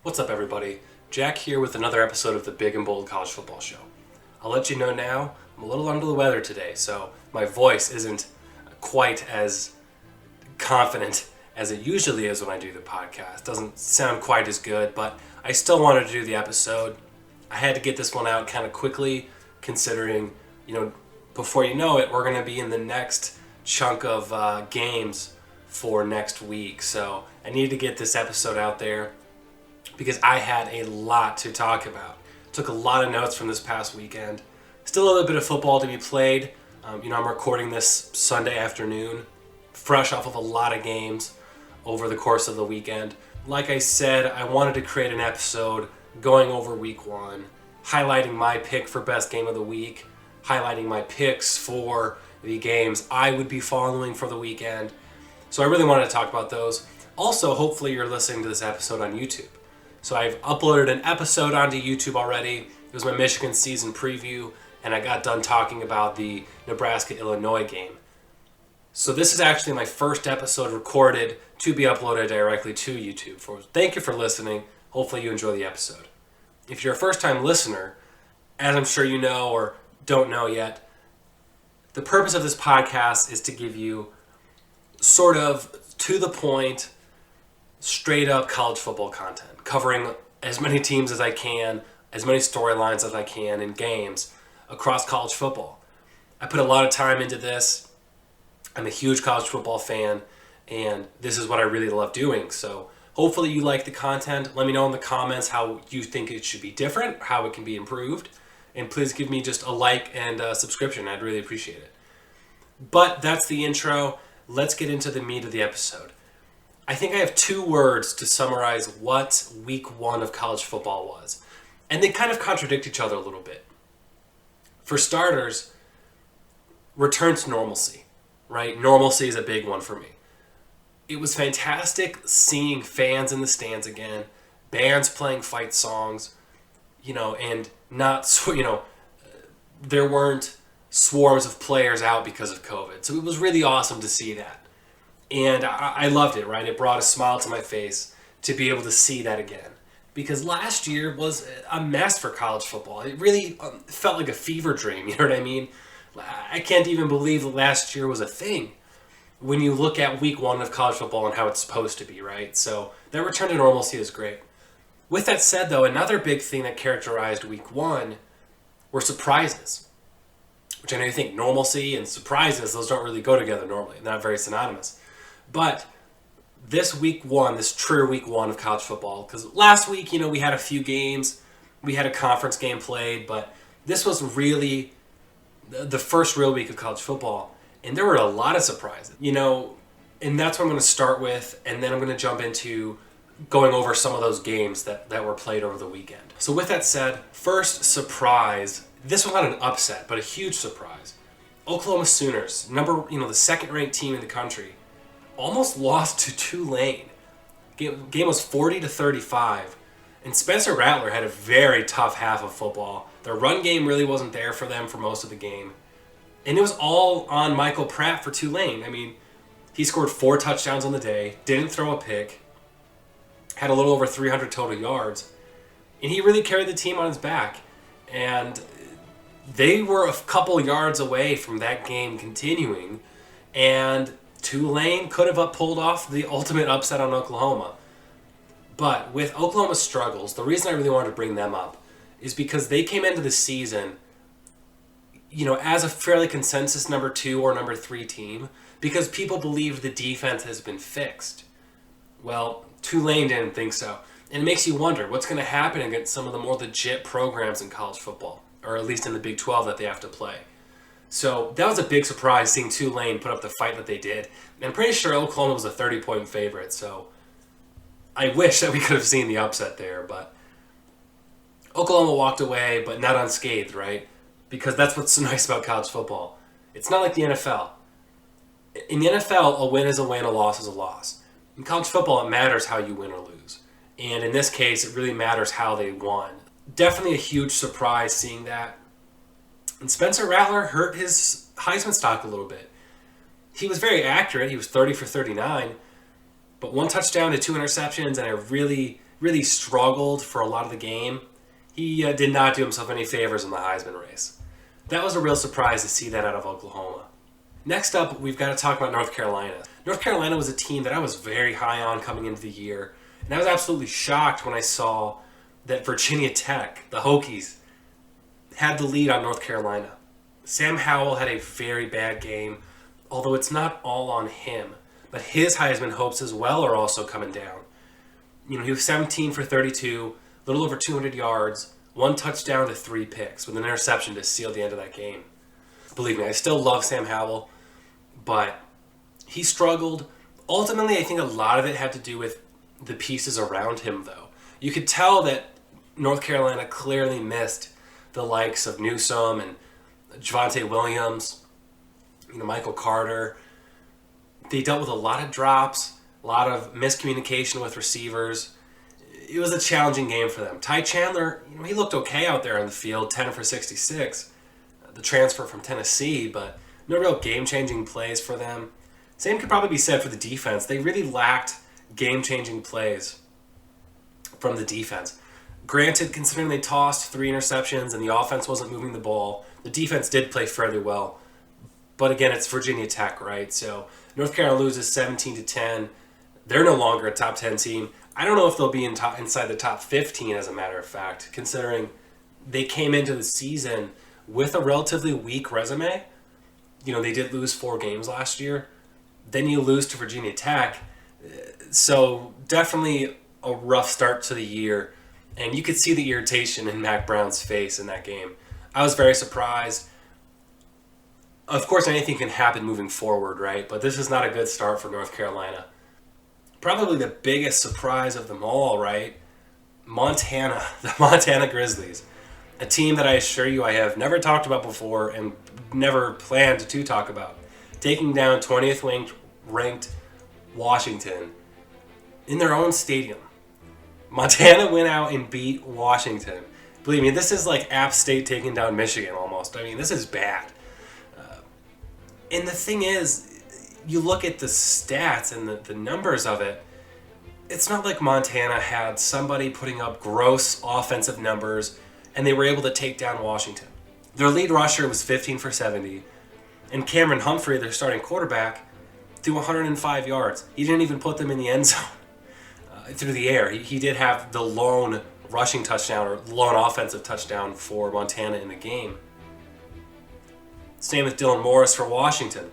What's up, everybody? Jack here with another episode of the Big and Bold College Football Show. I'll let you know now, I'm a little under the weather today, so my voice isn't quite as confident as it usually is when I do the podcast. Doesn't sound quite as good, but I still wanted to do the episode. I had to get this one out kind of quickly, considering, before you know it, we're going to be in the next chunk of games for next week. So I needed to get this episode out there because I had a lot to talk about. Took a lot of notes from this past weekend. Still a little bit of football to be played. I'm recording this Sunday afternoon, fresh off of a lot of games over the course of the weekend. Like I said, I wanted to create an episode going over week one, highlighting my pick for best game of the week, highlighting my picks for the games I would be following for the weekend. So I really wanted to talk about those. Also, hopefully you're listening to this episode on YouTube. So I've uploaded an episode onto YouTube already. It was my Michigan season preview, and I got done talking about the Nebraska-Illinois game. So this is actually my first episode recorded to be uploaded directly to YouTube. Thank you for listening. Hopefully you enjoy the episode. If you're a first-time listener, as I'm sure you know or don't know yet, the purpose of this podcast is to give you sort of to the point, straight up college football content, covering as many teams as I can, as many storylines as I can in games across college football. I put a lot of time into this. I'm a huge college football fan, and this is what I really love doing. So hopefully you like the content. Let me know in the comments how you think it should be different, how it can be improved, and please give me just a like and a subscription. I'd really appreciate it. But that's the intro. Let's get into the meat of the episode. I think I have two words to summarize what week one of college football was. And they kind of contradict each other a little bit. For starters, return to normalcy, right? Normalcy is a big one for me. It was fantastic seeing fans in the stands again, bands playing fight songs, and there weren't swarms of players out because of COVID. So it was really awesome to see that. And I loved it, right? It brought a smile to my face to be able to see that again. Because last year was a mess for college football. It really felt like a fever dream, you know what I mean? I can't even believe that last year was a thing when you look at week one of college football and how it's supposed to be, right? So that return to normalcy is great. With that said, though, another big thing that characterized week one were surprises. Which I know you think normalcy and surprises, those don't really go together normally. They're not very synonymous. But this week one, this true week one of college football, because last week, we had a few games. We had a conference game played, but this was really the first real week of college football. And there were a lot of surprises, and that's what I'm going to start with. And then I'm going to jump into going over some of those games that were played over the weekend. So with that said, first surprise, this was not an upset, but a huge surprise. Oklahoma Sooners, the second-ranked team in the country, almost lost to Tulane. Game was 40-35, and Spencer Rattler had a very tough half of football. Their run game really wasn't there for them for most of the game, and it was all on Michael Pratt for Tulane. I mean, he scored 4 touchdowns on the day, didn't throw a pick, had a little over 300 total yards, and he really carried the team on his back. And they were a couple yards away from that game continuing, and Tulane could have pulled off the ultimate upset on Oklahoma. But with Oklahoma's struggles, the reason I really wanted to bring them up is because they came into the season, as a fairly consensus number 2 or number 3 team, because people believe the defense has been fixed. Well, Tulane didn't think so. And it makes you wonder what's going to happen against some of the more legit programs in college football, or at least in the Big 12 that they have to play. So that was a big surprise seeing Tulane put up the fight that they did. And I'm pretty sure Oklahoma was a 30-point favorite, so I wish that we could have seen the upset there. But Oklahoma walked away, but not unscathed, right? Because that's what's so nice about college football. It's not like the NFL. In the NFL, a win is a win, a loss is a loss. In college football, it matters how you win or lose. And in this case, it really matters how they won. Definitely a huge surprise seeing that. And Spencer Rattler hurt his Heisman stock a little bit. He was very accurate. He was 30 for 39. But 1 touchdown to 2 interceptions and a really really struggled for a lot of the game, he did not do himself any favors in the Heisman race. That was a real surprise to see that out of Oklahoma. Next up, we've got to talk about North Carolina. North Carolina was a team that I was very high on coming into the year, and I was absolutely shocked when I saw that Virginia Tech, the Hokies, had the lead on North Carolina. Sam Howell had a very bad game, although it's not all on him. But his Heisman hopes as well are also coming down. He was 17 for 32, a little over 200 yards, 1 touchdown to 3 picks, with an interception to seal the end of that game. Believe me, I still love Sam Howell, but he struggled. Ultimately, I think a lot of it had to do with the pieces around him, though. You could tell that North Carolina clearly missed the likes of Newsome and Javonte Williams, Michael Carter. They dealt with a lot of drops, a lot of miscommunication with receivers. It was a challenging game for them. Ty Chandler, he looked okay out there on the field, 10 for 66, the transfer from Tennessee, but no real game-changing plays for them. Same could probably be said for the defense. They really lacked game-changing plays from the defense. Granted, considering they tossed 3 interceptions and the offense wasn't moving the ball, the defense did play fairly well. But again, it's Virginia Tech, right? So North Carolina loses 17-10. They're no longer a top 10 team. I don't know if they'll be inside the top 15, as a matter of fact, considering they came into the season with a relatively weak resume. They did lose 4 games last year. Then you lose to Virginia Tech. So definitely a rough start to the year. And you could see the irritation in Mac Brown's face in that game. I was very surprised. Of course, anything can happen moving forward, right? But this is not a good start for North Carolina. Probably the biggest surprise of them all, right? Montana, the Montana Grizzlies. A team that I assure you I have never talked about before and never planned to talk about. Taking down 20th ranked Washington in their own stadium. Montana went out and beat Washington. Believe me, this is like App State taking down Michigan almost. This is bad. And the thing is, you look at the stats and the numbers of it, it's not like Montana had somebody putting up gross offensive numbers and they were able to take down Washington. Their lead rusher was 15 for 70, and Cameron Humphrey, their starting quarterback, threw 105 yards. He didn't even put them in the end zone through the air. He did have the lone rushing touchdown or lone offensive touchdown for Montana in the game. Same with Dylan Morris for Washington.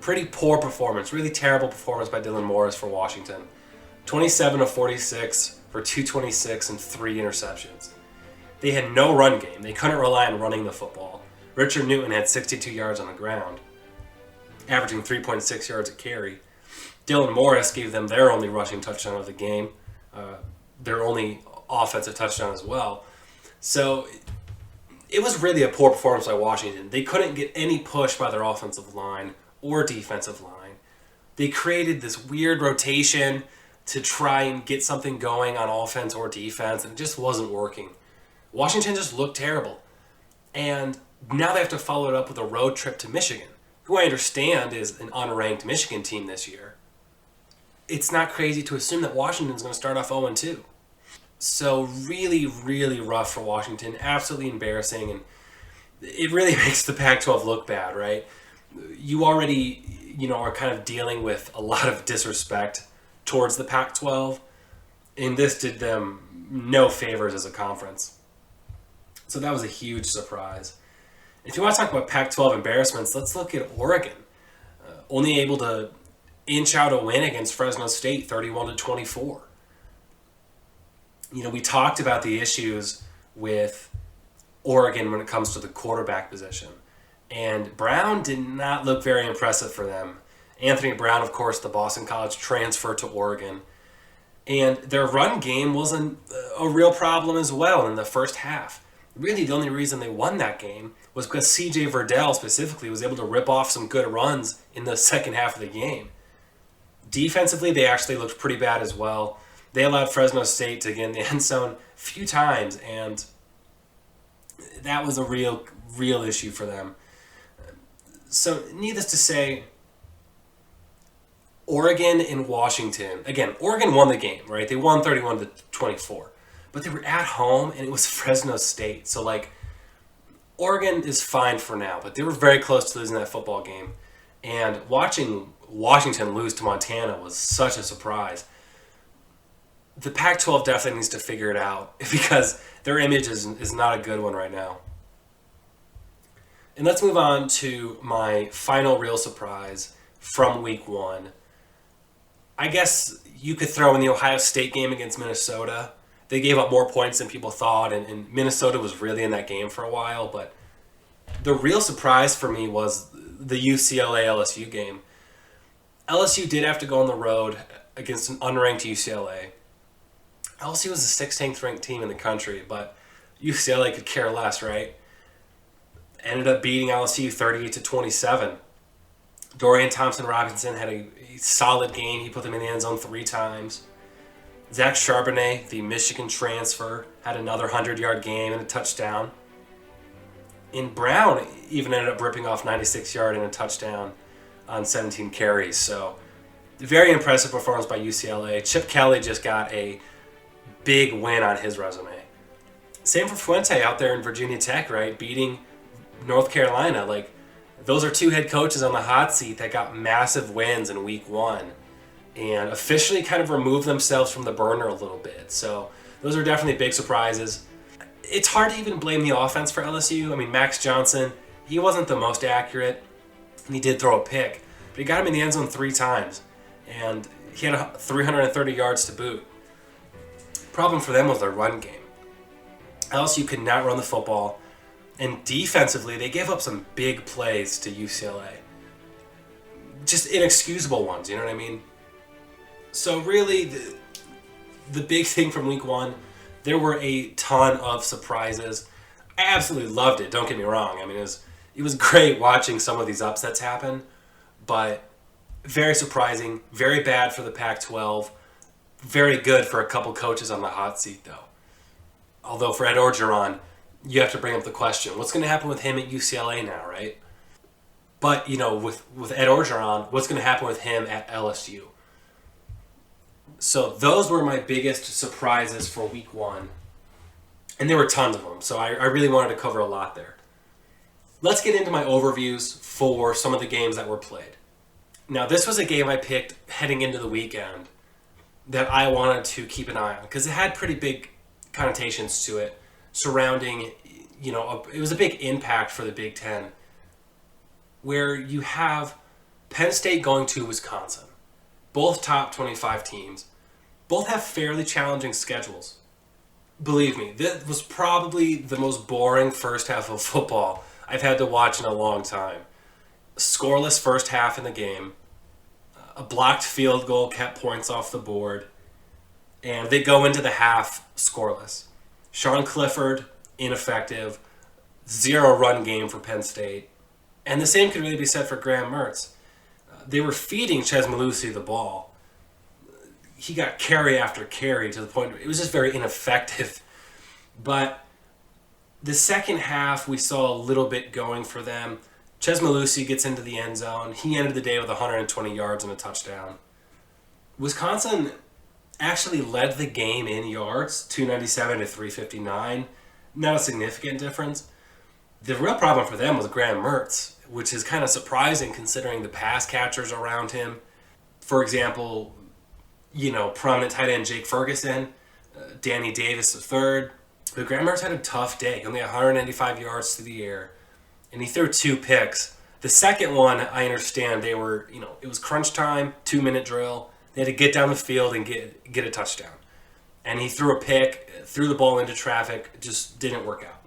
Pretty poor performance, really terrible performance by Dylan Morris for Washington. 27 of 46 for 226 and 3 interceptions. They had no run game. They couldn't rely on running the football. Richard Newton had 62 yards on the ground, averaging 3.6 yards a carry. Dylan Morris gave them their only rushing touchdown of the game, their only offensive touchdown as well. So it was really a poor performance by Washington. They couldn't get any push by their offensive line or defensive line. They created this weird rotation to try and get something going on offense or defense, and it just wasn't working. Washington just looked terrible. And now they have to follow it up with a road trip to Michigan, who I understand is an unranked Michigan team this year. It's not crazy to assume that Washington's going to start off 0-2. So really, really rough for Washington. Absolutely embarrassing. And it really makes the Pac-12 look bad, right? You already, are kind of dealing with a lot of disrespect towards the Pac-12. And this did them no favors as a conference. So that was a huge surprise. If you want to talk about Pac-12 embarrassments, let's look at Oregon. Only able to inch out a win against Fresno State, 31-24. We talked about the issues with Oregon when it comes to the quarterback position. And Brown did not look very impressive for them. Anthony Brown, of course, the Boston College transfer to Oregon. And their run game wasn't a real problem as well in the first half. Really, the only reason they won that game was because C.J. Verdell specifically was able to rip off some good runs in the second half of the game. Defensively, they actually looked pretty bad as well. They allowed Fresno State to get in the end zone a few times, and that was a real issue for them. So, needless to say, Oregon and Washington. Again, Oregon won the game, right? They won 31-24. But they were at home, and it was Fresno State. So, like, Oregon is fine for now, but they were very close to losing that football game. And watching Washington lose to Montana was such a surprise. The Pac-12 definitely needs to figure it out because their image is not a good one right now. And let's move on to my final real surprise from week 1. I guess you could throw in the Ohio State game against Minnesota. They gave up more points than people thought, and Minnesota was really in that game for a while. But the real surprise for me was the UCLA-LSU game. LSU did have to go on the road against an unranked UCLA. LSU was the 16th ranked team in the country, but UCLA could care less, right? Ended up beating LSU 38-27. Dorian Thompson-Robinson had a solid game. He put them in the end zone 3 times. Zach Charbonnet, the Michigan transfer, had another 100-yard game and a touchdown. And Brown even ended up ripping off 96-yard and a touchdown on 17 carries. So, very impressive performance by UCLA. Chip Kelly just got a big win on his resume. Same for Fuente out there in Virginia Tech, right? Beating North Carolina. Like, those are 2 head coaches on the hot seat that got massive wins in week 1 and officially kind of removed themselves from the burner a little bit. So those are definitely big surprises. It's hard to even blame the offense for LSU. I mean, Max Johnson, he wasn't the most accurate, and he did throw a pick, but he got him in the end zone 3 times, and he had 330 yards to boot. Problem for them was their run game. LSU could not run the football, and defensively, they gave up some big plays to UCLA. Just inexcusable ones, you know what I mean? So really, the big thing from week 1, there were a ton of surprises. I absolutely loved it, don't get me wrong. I mean, it was great watching some of these upsets happen, but very surprising, very bad for the Pac-12, very good for a couple coaches on the hot seat, though. Although for Ed Orgeron, you have to bring up the question, what's going to happen with him at UCLA now, right? But, you know, with Ed Orgeron, what's going to happen with him at LSU? So those were my biggest surprises for week 1. And there were tons of them, so I really wanted to cover a lot there. Let's get into my overviews for some of the games that were played. Now, this was a game I picked heading into the weekend that I wanted to keep an eye on because it had pretty big connotations to it surrounding, you know, it was a big impact for the Big Ten, where you have Penn State going to Wisconsin. Both top 25 teams. Both have fairly challenging schedules. Believe me, this was probably the most boring first half of football I've had to watch in a long time. Scoreless first half in the game. A blocked field goal kept points off the board. And they go into the half scoreless. Sean Clifford, ineffective. 0 run game for Penn State. And the same could really be said for Graham Mertz. They were feeding Chez Mellusi the ball. He got carry after carry to the point where it was just very ineffective. But the second half, we saw a little bit going for them. Chez Mellusi gets into the end zone. He ended the day with 120 yards and a touchdown. Wisconsin actually led the game in yards, 297 to 359. Not a significant difference. The real problem for them was Graham Mertz, which is kind of surprising considering the pass catchers around him. For example, you know, prominent tight end Jake Ferguson, Danny Davis III. But Graham Mertz had a tough day. He only had 195 yards through the air, and he threw 2 picks. The second one, I understand, they were, you know, it was crunch time, 2-minute drill. They had to get down the field and get a touchdown. And he threw a pick, threw the ball into traffic, it just didn't work out.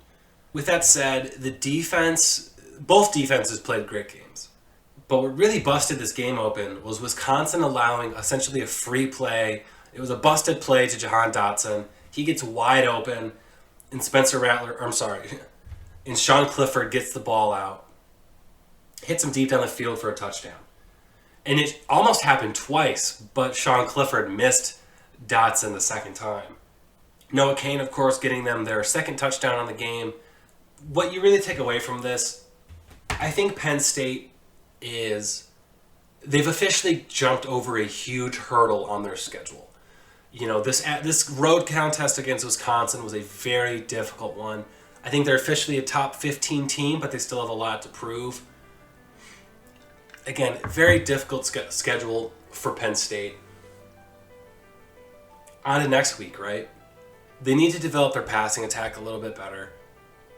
With that said, the defense, both defenses played great games. But what really busted this game open was Wisconsin allowing essentially a free play. It was a busted play to Jahan Dotson. He gets wide open, and and Sean Clifford gets the ball out, hits him deep down the field for a touchdown. And it almost happened twice, but Sean Clifford missed Dotson the second time. Noah Cain, of course, getting them their second touchdown on the game. What you really take away from this, I think Penn State is they've officially jumped over a huge hurdle on their schedule. You know, this road contest against Wisconsin was a very difficult one. I think they're officially a top 15 team, but they still have a lot to prove. Again, very difficult schedule for Penn State. On to next week, right? They need to develop their passing attack a little bit better.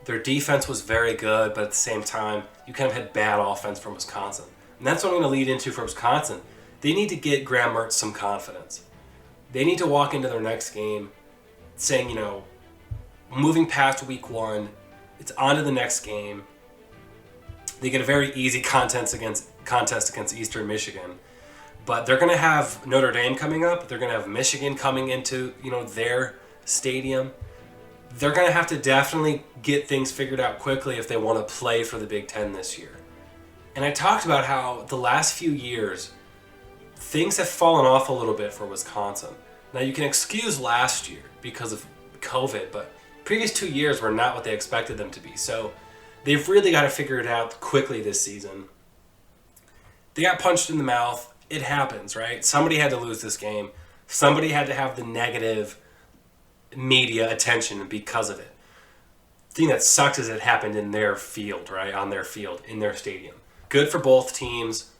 Their defense was very good, but at the same time, you kind of had bad offense from Wisconsin. And that's what I'm going to lead into for Wisconsin. They need to get Graham Mertz some confidence. They need to walk into their next game saying, you know, moving past week one, it's on to the next game. They get a very easy contest against Eastern Michigan. But they're going to have Notre Dame coming up. They're going to have Michigan coming into, you know, their stadium. They're going to have to definitely get things figured out quickly if they want to play for the Big Ten this year. And I talked about how the last few years, things have fallen off a little bit for Wisconsin. Now, you can excuse last year because of COVID, but previous 2 years were not what they expected them to be. So they've really got to figure it out quickly this season. They got punched in the mouth. It happens, right? Somebody had to lose this game. Somebody had to have the negative media attention because of it. The thing that sucks is it happened in their field, right? On their field, in their stadium. Good for both teams.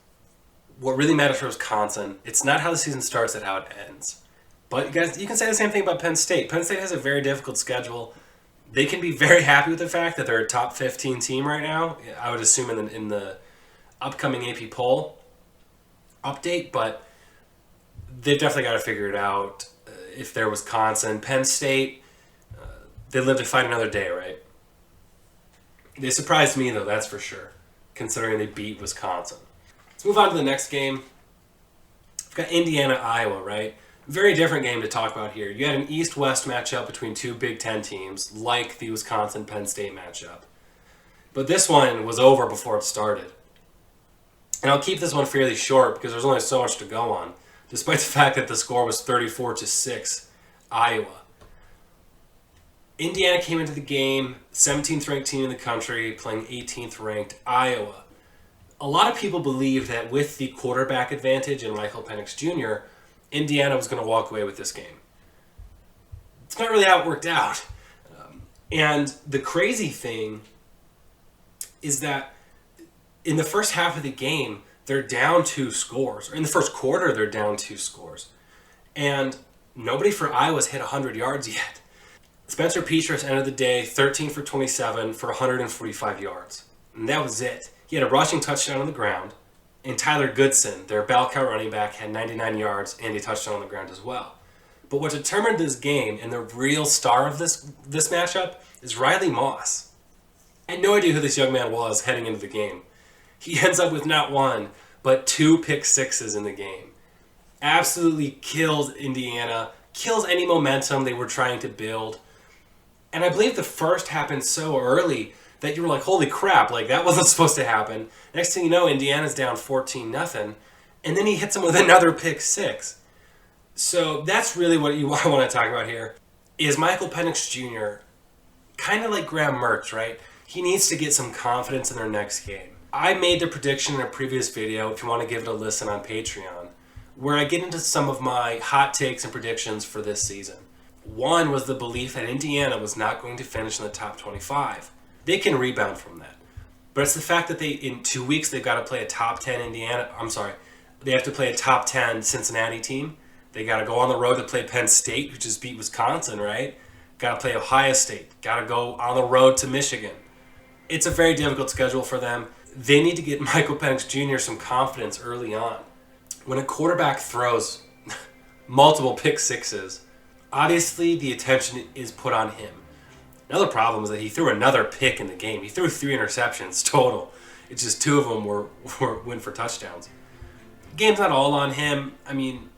What really matters for Wisconsin, it's not how the season starts, it's how it ends. But you guys, you can say the same thing about Penn State. Penn State has a very difficult schedule. They can be very happy with the fact that they're a top 15 team right now. I would assume in the upcoming AP poll update, but they've definitely got to figure it out. If they're Wisconsin, Penn State, they live to fight another day, right? They surprised me, though, that's for sure, considering they beat Wisconsin. Let's move on to the next game. We've got Indiana, Iowa, right? Very different game to talk about here. You had an East-West matchup between two Big Ten teams, like the Wisconsin-Penn State matchup. But this one was over before it started. And I'll keep this one fairly short because there's only so much to go on, despite the fact that the score was 34-6, Iowa. Indiana came into the game, 17th ranked team in the country, playing 18th ranked Iowa. A lot of people believed that with the quarterback advantage in Michael Penix Jr., Indiana was going to walk away with this game. It's not really how it worked out. And the crazy thing is that in the first half of the game, they're down 2 scores. Or in the first quarter, they're down 2 scores. And nobody for Iowa's hit 100 yards yet. Spencer Petras ended the day 13 for 27 for 145 yards. And that was it. He had a rushing touchdown on the ground. And Tyler Goodson, their bell cow running back, had 99 yards and a touchdown on the ground as well. But what determined this game, and the real star of this matchup, is Riley Moss. I had no idea who this young man was heading into the game. He ends up with not 1, but 2 pick sixes in the game. Absolutely kills Indiana, kills any momentum they were trying to build. And I believe the first happened so early that you were like, holy crap, like that wasn't supposed to happen. Next thing you know, Indiana's down 14-0, and then he hits them with another pick 6. So that's really what I want to talk about here, is Michael Penix Jr., kind of like Graham Mertz, right? He needs to get some confidence in their next game. I made the prediction in a previous video, if you want to give it a listen on Patreon, where I get into some of my hot takes and predictions for this season. One was the belief that Indiana was not going to finish in the top 25. They can rebound from that. But it's the fact that in 2 weeks they've got to play a top 10 they have to play a top 10 Cincinnati team. They got to go on the road to play Penn State, who just beat Wisconsin, right? Got to play Ohio State. Got to go on the road to Michigan. It's a very difficult schedule for them. They need to get Michael Penix Jr. some confidence early on. When a quarterback throws multiple pick sixes, obviously the attention is put on him. Another problem is that he threw another pick in the game. He threw 3 interceptions total. It's just 2 of them went for touchdowns. The game's not all on him. I mean,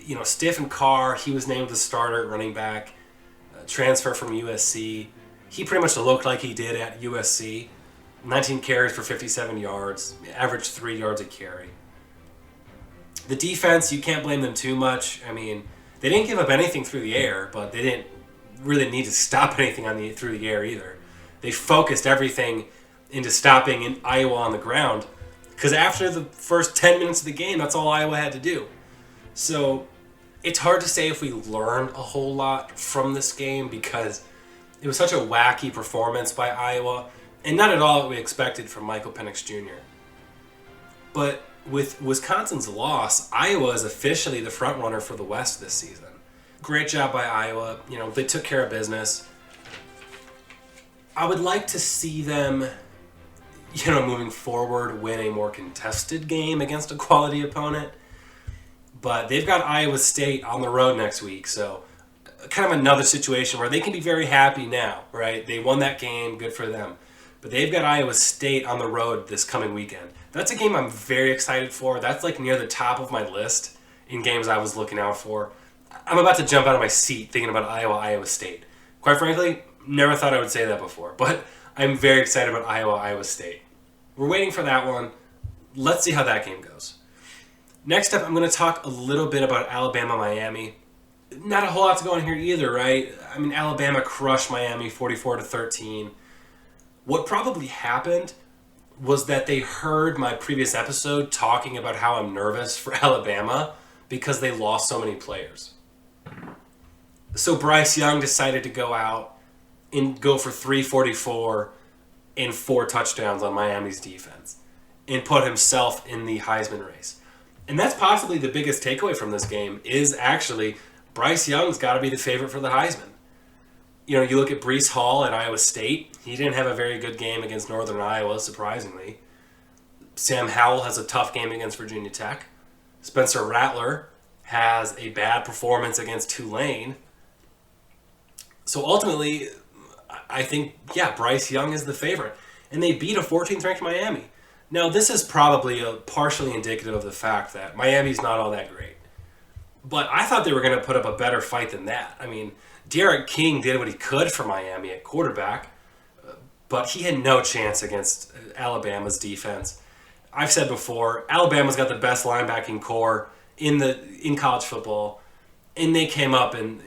you know, Stephen Carr, he was named the starter at running back, transfer from USC. He pretty much looked like he did at USC. 19 carries for 57 yards, averaged 3 yards a carry. The defense, you can't blame them too much. I mean, they didn't give up anything through the air, but they didn't really need to stop anything through the air either. They focused everything into stopping Iowa on the ground. Because after the first 10 minutes of the game, that's all Iowa had to do. So it's hard to say if we learned a whole lot from this game because it was such a wacky performance by Iowa and not at all what we expected from Michael Penix Jr. But with Wisconsin's loss, Iowa is officially the front runner for the West this season. Great job by Iowa. They took care of business. I would like to see them, moving forward, win a more contested game against a quality opponent. But they've got Iowa State on the road next week, so kind of another situation where they can be very happy now, right? They won that game, good for them. But they've got Iowa State on the road this coming weekend. That's a game I'm very excited for. That's like near the top of my list in games I was looking out for. I'm about to jump out of my seat thinking about Iowa State. Quite frankly, never thought I would say that before, but I'm very excited about Iowa State. We're waiting for that one. Let's see how that game goes. Next up, I'm going to talk a little bit about Alabama-Miami. Not a whole lot to go on here either, right? I mean, Alabama crushed Miami 44-13. What probably happened was that they heard my previous episode talking about how I'm nervous for Alabama because they lost so many players. So Bryce Young decided to go out and go for 344 and 4 touchdowns on Miami's defense and put himself in the Heisman race. And that's possibly the biggest takeaway from this game is actually Bryce Young's got to be the favorite for the Heisman. You look at Breece Hall at Iowa State. He didn't have a very good game against Northern Iowa, surprisingly. Sam Howell has a tough game against Virginia Tech. Spencer Rattler has a bad performance against Tulane. So ultimately, I think, Bryce Young is the favorite. And they beat a 14th ranked Miami. Now, this is probably partially indicative of the fact that Miami's not all that great. But I thought they were going to put up a better fight than that. I mean, Derek King did what he could for Miami at quarterback, but he had no chance against Alabama's defense. I've said before, Alabama's got the best linebacking core in college football, and they came up and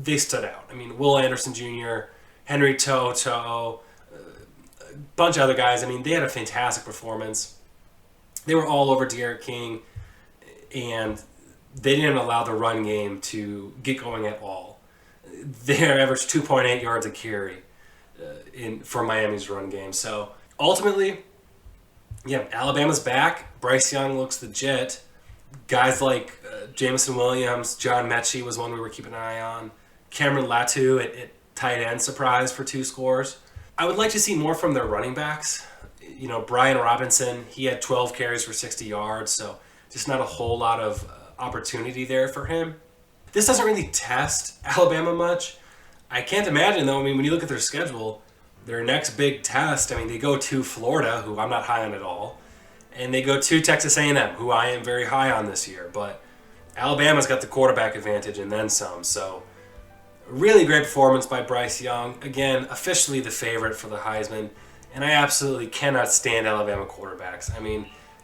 they stood out. I mean, Will Anderson Jr., Henry To'o, a bunch of other guys. I mean, they had a fantastic performance. They were all over Derek King, and they didn't allow the run game to get going at all. They averaged 2.8 yards a carry for Miami's run game. So ultimately, Alabama's back. Bryce Young looks legit. Guys like Jamison Williams, John Mechie was one we were keeping an eye on. Cameron Latu at tight end surprise for 2 scores. I would like to see more from their running backs. Brian Robinson, he had 12 carries for 60 yards, so just not a whole lot of opportunity there for him. This doesn't really test Alabama much. I can't imagine, though, when you look at their schedule, their next big test, they go to Florida, who I'm not high on at all, and they go to Texas A&M, who I am very high on this year, but Alabama's got the quarterback advantage and then some, so really great performance by Bryce Young. Again, officially the favorite for the Heisman, and I absolutely cannot stand Alabama quarterbacks.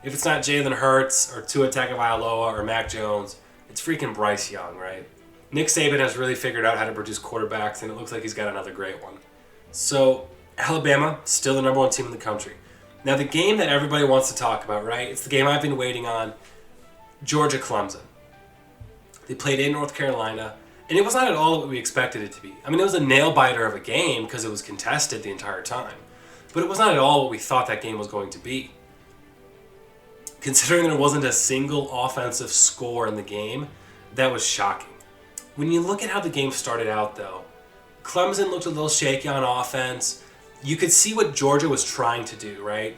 If it's not Jalen Hurts or Tua Tagovailoa or Mac Jones, it's freaking Bryce Young, right? Nick Saban has really figured out how to produce quarterbacks, and it looks like he's got another great one. So, Alabama, still the number 1 team in the country. Now, the game that everybody wants to talk about, right? It's the game I've been waiting on, Georgia-Clemson. They played in North Carolina, and it was not at all what we expected it to be. It was a nail-biter of a game because it was contested the entire time. But it was not at all what we thought that game was going to be. Considering there wasn't a single offensive score in the game, that was shocking. When you look at how the game started out, though, Clemson looked a little shaky on offense. You could see what Georgia was trying to do, right?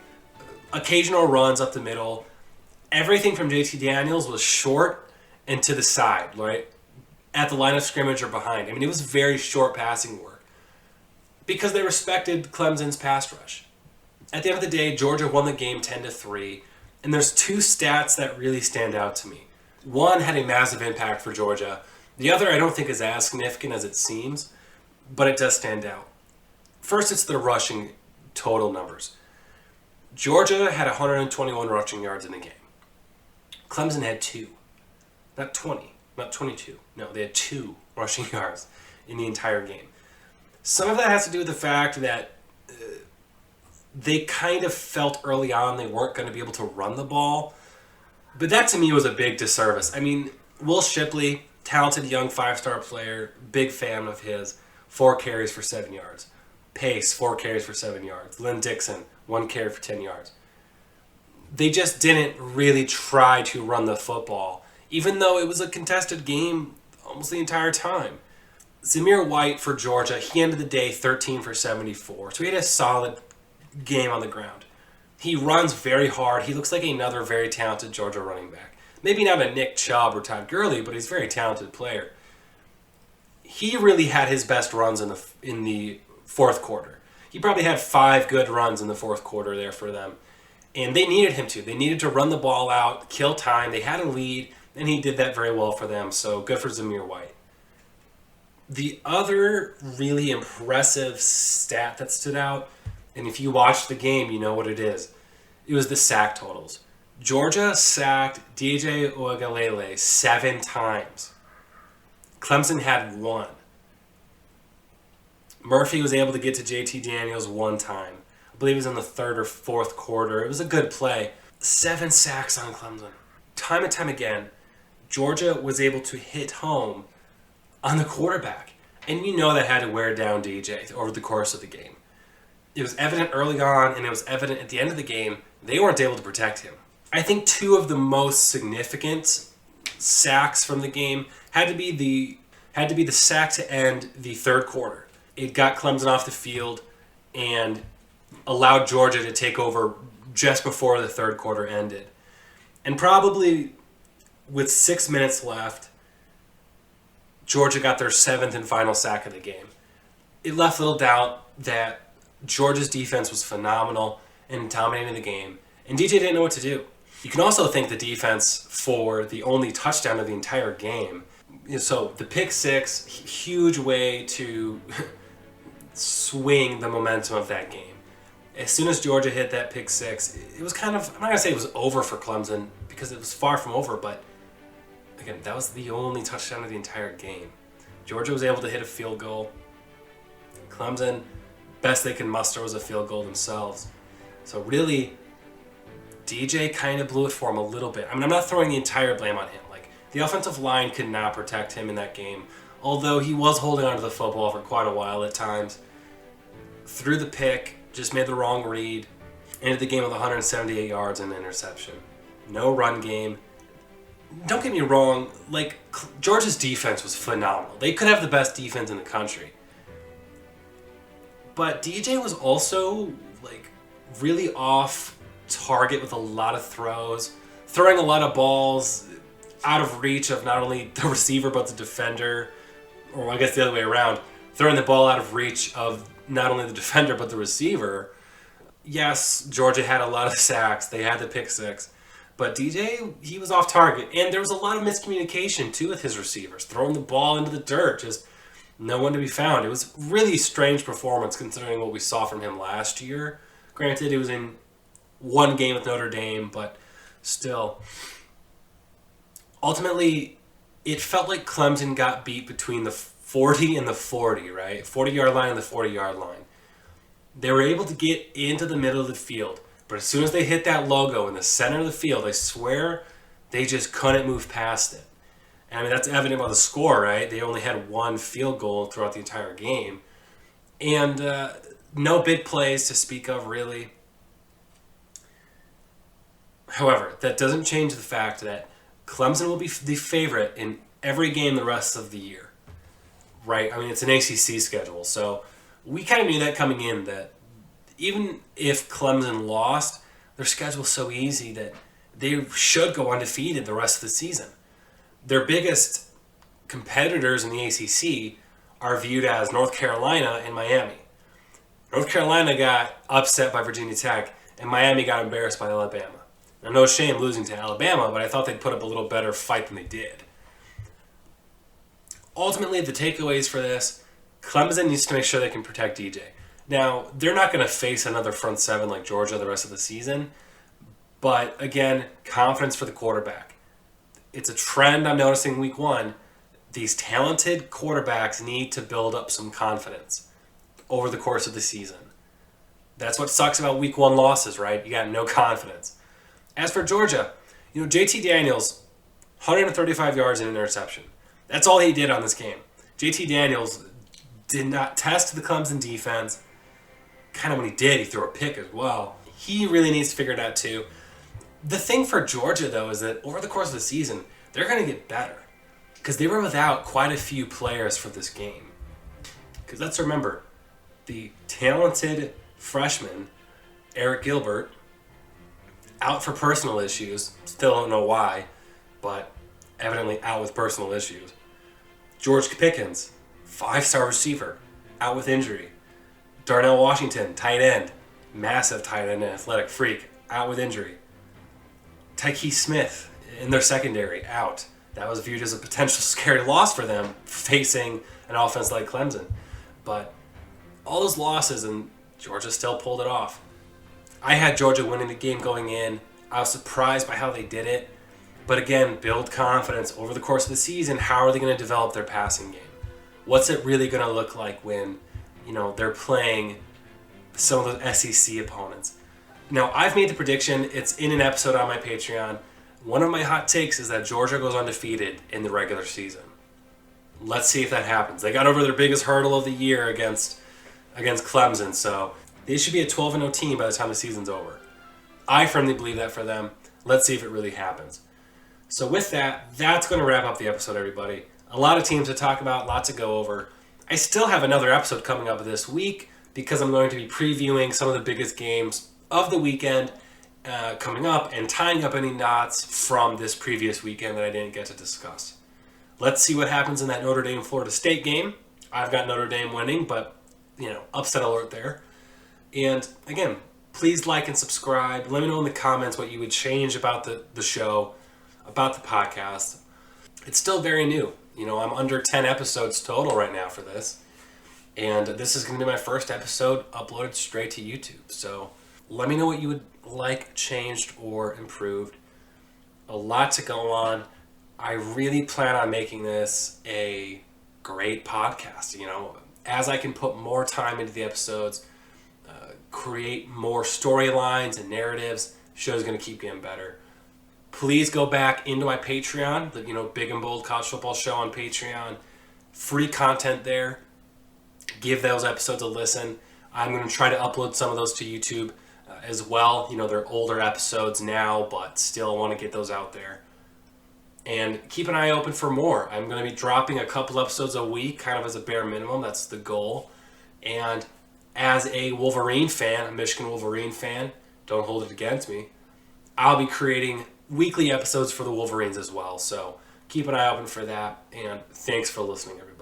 Occasional runs up the middle. Everything from JT Daniels was short and to the side, right? At the line of scrimmage or behind. It was very short passing work because they respected Clemson's pass rush. At the end of the day, Georgia won the game 10-3. And there's 2 stats that really stand out to me. One had a massive impact for Georgia. The other I don't think is as significant as it seems, but it does stand out. First, it's the rushing total numbers. Georgia had 121 rushing yards in the game. Clemson had 2. Not 20, not 22. No, they had 2 rushing yards in the entire game. Some of that has to do with the fact that they kind of felt early on they weren't going to be able to run the ball. But that to me was a big disservice. I mean, Will Shipley, talented young 5-star player, big fan of his, 4 carries for 7 yards. Pace, 4 carries for 7 yards. Lynn Dixon, 1 carry for 10 yards. They just didn't really try to run the football, even though it was a contested game almost the entire time. Zamir White for Georgia, he ended the day 13 for 74. So he had a solid game on the ground. He runs very hard. He looks like another very talented Georgia running back. Maybe not a Nick Chubb or Todd Gurley, but he's a very talented player. He really had his best runs in the fourth quarter. He probably had 5 good runs in the fourth quarter there for them. And they needed him to. They needed to run the ball out, kill time. They had a lead, and he did that very well for them. So good for Zamir White. The other really impressive stat that stood out, and if you watch the game, you know what it is. It was the sack totals. Georgia sacked DJ Uiagalelei 7 times. Clemson had 1. Murphy was able to get to JT Daniels 1 time. I believe it was in the 3rd or 4th quarter. It was a good play. 7 sacks on Clemson. Time and time again, Georgia was able to hit home on the quarterback. And you know that had to wear down DJ over the course of the game. It was evident early on, and it was evident at the end of the game, they weren't able to protect him. I think 2 of the most significant sacks from the game had to be the sack to end the 3rd quarter. It got Clemson off the field and allowed Georgia to take over just before the 3rd quarter ended. And probably with 6 minutes left, Georgia got their 7th and final sack of the game. It left little doubt that Georgia's defense was phenomenal and dominating the game, and DJ didn't know what to do. You can also thank the defense for the only touchdown of the entire game. So the pick 6, huge way to swing the momentum of that game. As soon as Georgia hit that pick 6, it was kind of, I'm not going to say it was over for Clemson because it was far from over, but again, that was the only touchdown of the entire game. Georgia was able to hit a field goal. Clemson, best they could muster was a field goal themselves. So really, DJ kind of blew it for him a little bit. I mean, I'm not throwing the entire blame on him. Like, the offensive line could not protect him in that game, although he was holding onto the football for quite a while at times. Threw the pick, just made the wrong read, ended the game with 178 yards and an interception. No run game. Don't get me wrong, like, Georgia's defense was phenomenal. They could have the best defense in the country. But DJ was also, like, really off target with a lot of throws, throwing a lot of balls out of reach of not only the receiver but the defender, or I guess the other way around, throwing the ball out of reach of not only the defender but the receiver. Yes, Georgia had a lot of sacks. They had the pick 6. But DJ, he was off target. And there was a lot of miscommunication, too, with his receivers. Throwing the ball into the dirt, just no one to be found. It was really strange performance considering what we saw from him last year. Granted, it was in one game with Notre Dame, but still. Ultimately, it felt like Clemson got beat between the 40 and the 40, right? 40-yard line and the 40-yard line. They were able to get into the middle of the field, but as soon as they hit that logo in the center of the field, I swear they just couldn't move past it. And I mean, that's evident by the score, right? They only had 1 field goal throughout the entire game. And no big plays to speak of, really. However, that doesn't change the fact that Clemson will be the favorite in every game the rest of the year, right? I mean, it's an ACC schedule, so we kind of knew that coming in, that even if Clemson lost, their schedule's so easy that they should go undefeated the rest of the season. Their biggest competitors in the ACC are viewed as North Carolina and Miami. North Carolina got upset by Virginia Tech, and Miami got embarrassed by Alabama. Now, no shame losing to Alabama, but I thought they'd put up a little better fight than they did. Ultimately, the takeaways for this, Clemson needs to make sure they can protect DJ. Now, they're not going to face another front 7 like Georgia the rest of the season, but again, confidence for the quarterback. It's a trend I'm noticing week 1. These talented quarterbacks need to build up some confidence over the course of the season. That's what sucks about week 1 losses, right? You got no confidence. As for Georgia, JT Daniels, 135 yards and an interception. That's all he did on this game. JT Daniels did not test the Clemson defense. Kind of when he did, he threw a pick as well. He really needs to figure it out too. The thing for Georgia, though, is that over the course of the season, they're going to get better. Because they were without quite a few players for this game. Because let's remember, the talented freshman, Eric Gilbert, out for personal issues. Still don't know why, but evidently out with personal issues. George Pickens, 5-star receiver, out with injury. Darnell Washington, tight end, massive tight end and athletic freak, out with injury. Tyke Smith in their secondary, out. That was viewed as a potential scary loss for them facing an offense like Clemson. But all those losses, and Georgia still pulled it off. I had Georgia winning the game going in. I was surprised by how they did it. But again, build confidence over the course of the season. How are they going to develop their passing game? What's it really going to look like when, they're playing some of those SEC opponents? Now, I've made the prediction. It's in an episode on my Patreon. One of my hot takes is that Georgia goes undefeated in the regular season. Let's see if that happens. They got over their biggest hurdle of the year against Clemson, so they should be a 12-0 team by the time the season's over. I firmly believe that for them. Let's see if it really happens. So with that, that's going to wrap up the episode, everybody. A lot of teams to talk about, lots to go over. I still have another episode coming up this week because I'm going to be previewing some of the biggest games of the weekend coming up and tying up any knots from this previous weekend that I didn't get to discuss. Let's see what happens in that Notre Dame-Florida State game. I've got Notre Dame winning, but, upset alert there. And, again, please like and subscribe. Let me know in the comments what you would change about the show, about the podcast. It's still very new. I'm under 10 episodes total right now for this. And this is going to be my first episode uploaded straight to YouTube. So let me know what you would like changed or improved. A lot to go on. I really plan on making this a great podcast. As I can put more time into the episodes, create more storylines and narratives, the show's going to keep getting better. Please go back into my Patreon, the Big and Bold College Football Show on Patreon. Free content there. Give those episodes a listen. I'm going to try to upload some of those to YouTube as well. They're older episodes now, but still want to get those out there. And keep an eye open for more. I'm going to be dropping a couple episodes a week, kind of as a bare minimum. That's the goal. And as a Wolverine fan, a Michigan Wolverine fan, don't hold it against me, I'll be creating weekly episodes for the Wolverines as well. So keep an eye open for that. And thanks for listening, everybody.